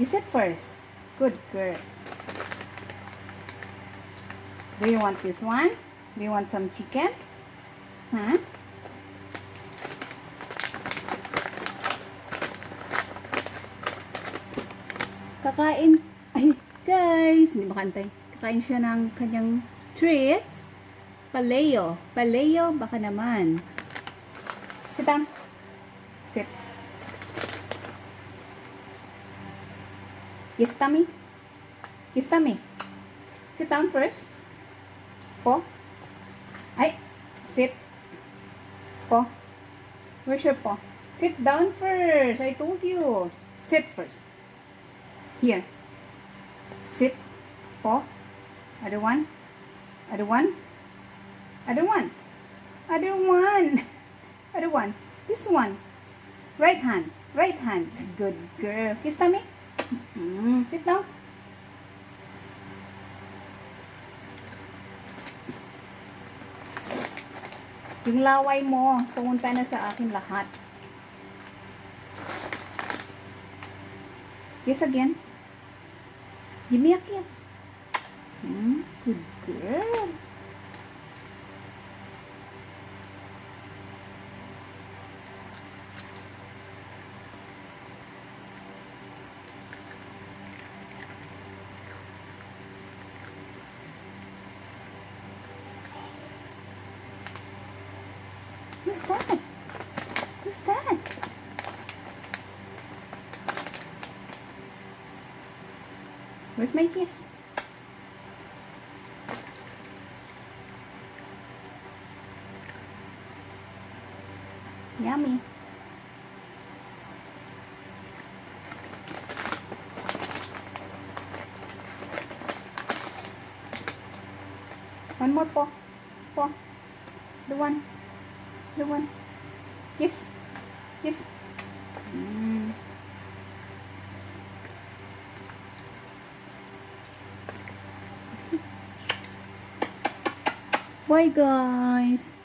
You sit first. Good girl. Do you want this one? Do you want some chicken? Huh? Kakain. Ay, guys. Hindi makantay. Kakain siya ng kanyang treats. Paleo. Paleo, baka naman. Sit down. Sit. Kiss tummy. Kiss tummy. Sit down first. Po. Ay. Sit. Po. Where's your paw? Sit down first. I told you. Sit first. Here. Sit. Po. Other one. Other one. Other one. Other one. Other one. This one. Right hand. Right hand. Good girl. Kiss tummy. Sit down. Yung laway mo, pumunta na sa akin lahat. Kiss again. Give me a kiss. Good girl. Who's that? Who's that? Where's my kiss? Yummy. One more paw. Paw. The one. The one. Kiss. Kiss. Bye guys.